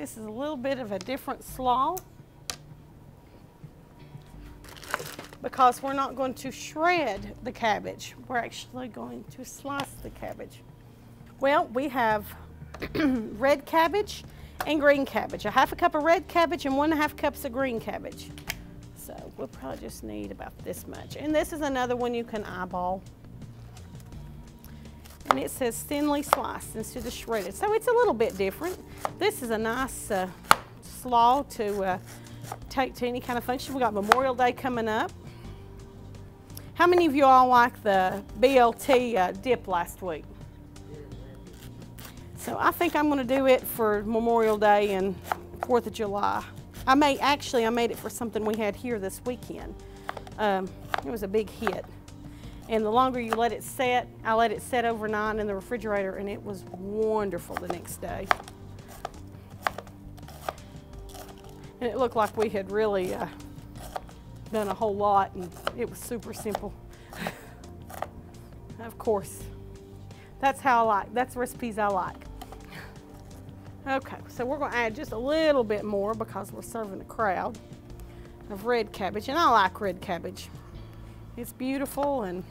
This is a little bit of a different slaw because we're not going to shred the cabbage. We're actually going to slice the cabbage. Well, we have red cabbage and green cabbage. A half a cup of red cabbage and 1.5 cups of green cabbage. So we'll probably just need about this much. And this is another one you can eyeball. And it says thinly sliced instead of shredded. So it's a little bit different. This is a nice slaw to take to any kind of function. We got Memorial Day coming up. How many of you all like the BLT dip last week? So I think I'm going to do it for Memorial Day and 4th of July. I made it for something we had here this weekend. It was a big hit. And the longer you let it set, I let it set overnight in the refrigerator, and it was wonderful the next day. And it looked like we had really done a whole lot, and it was super simple. Of course, that's recipes I like. Okay, so we're going to add just a little bit more because we're serving a crowd of red cabbage, and I like red cabbage. It's beautiful, and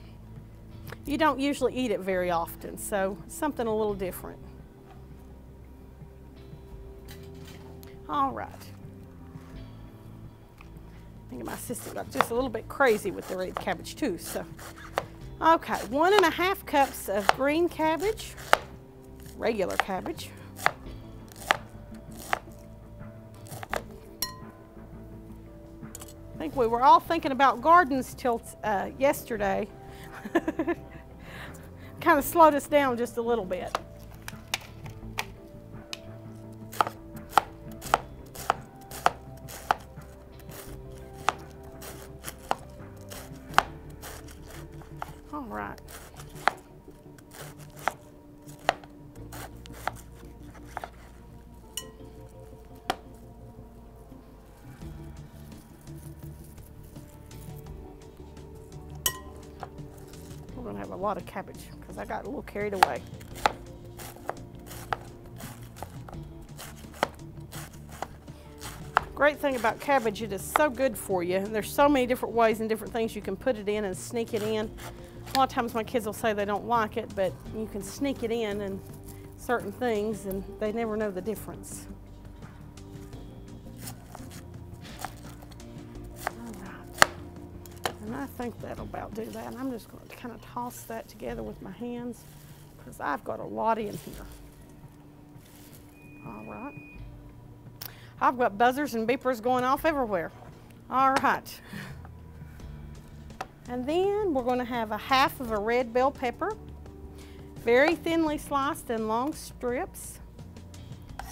you don't usually eat it very often, so it's something a little different. All right. I think my assistant got just a little bit crazy with the red cabbage too, so. Okay, 1.5 cups of green cabbage, regular cabbage. I think we were all thinking about gardens till yesterday. Kind of slowed us down just a little bit. All right. We're going to have a lot of cabbage because I got a little carried away. Great thing about cabbage, it is so good for you. And there's so many different ways and different things you can put it in and sneak it in. A lot of times my kids will say they don't like it, but you can sneak it in and certain things and they never know the difference. And I think that'll about do that. And I'm just going to kind of toss that together with my hands because I've got a lot in here. All right. I've got buzzers and beepers going off everywhere. All right. And then we're going to have 1/2 of a red bell pepper, very thinly sliced in long strips.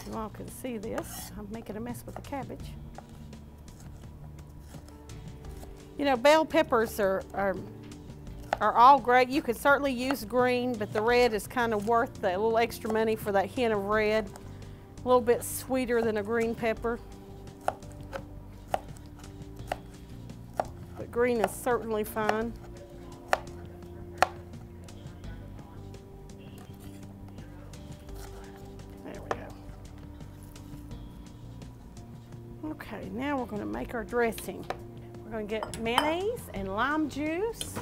You all can see this. I'm making a mess with the cabbage. You know, bell peppers are all great. You could certainly use green, but the red is kind of worth the little extra money for that hint of red. A little bit sweeter than a green pepper. But green is certainly fine. There we go. Okay, now we're going to make our dressing. We're going to get mayonnaise and lime juice.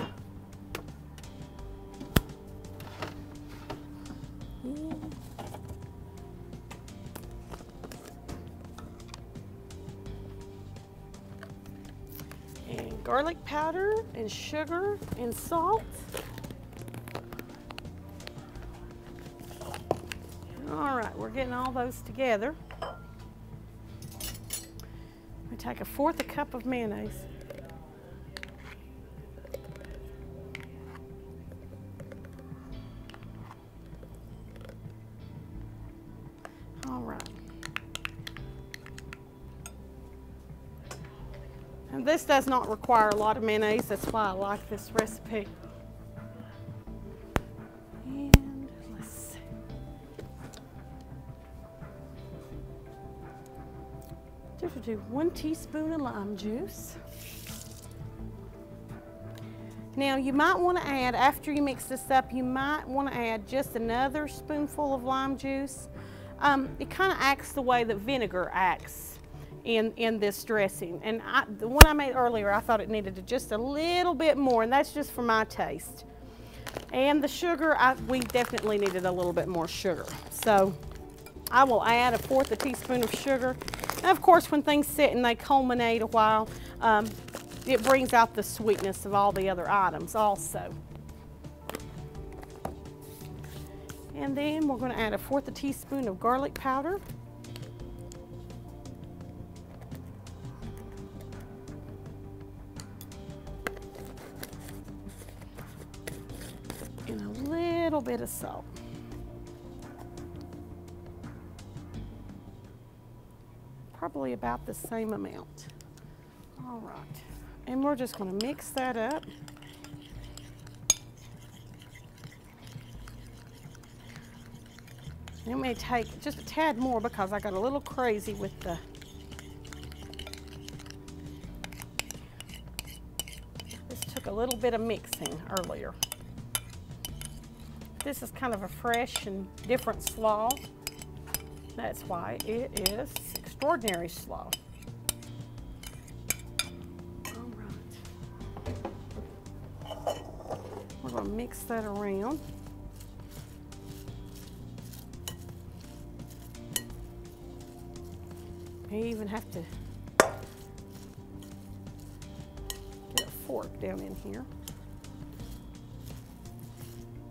And garlic powder and sugar and salt. All right, we're getting all those together. We take 1/4 cup of mayonnaise. All right. And this does not require a lot of mayonnaise. That's why I like this recipe. And let's see. Just do 1 teaspoon of lime juice. Now you might want to add, after you mix this up, you might want to add just another spoonful of lime juice. it kind of acts the way that vinegar acts in this dressing. And the one I made earlier, I thought it needed just a little bit more, and that's just for my taste. And the sugar, we definitely needed a little bit more sugar. So I will add 1/4 teaspoon of sugar. And of course, when things sit and they culminate a while, it brings out the sweetness of all the other items also. And then we're going to add 1/4 teaspoon of garlic powder. And a little bit of salt. Probably about the same amount. All right. And we're just going to mix that up. It may take just a tad more because I got a little crazy with the this took a little bit of mixing earlier. This is kind of a fresh and different slaw. That's why it is extraordinary slaw. All right. We're going to mix that around. You even have to get a fork down in here.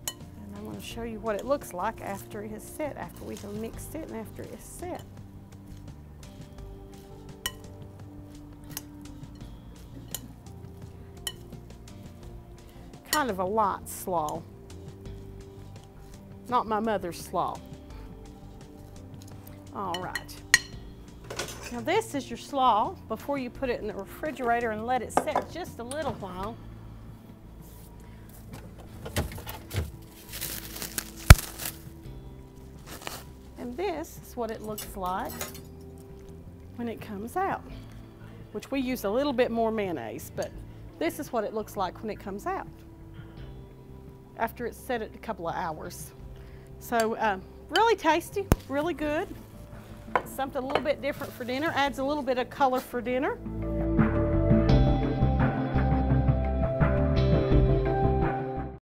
And I'm going to show you what it looks like after it is set, after we have mixed it and after it is set. Kind of a light slaw. Not my mother's slaw. All right. Now this is your slaw before you put it in the refrigerator and let it set just a little while. And this is what it looks like when it comes out, which we use a little bit more mayonnaise, but this is what it looks like when it comes out after it's set it a couple of hours. So really tasty, really good. Something a little bit different for dinner, adds a little bit of color for dinner.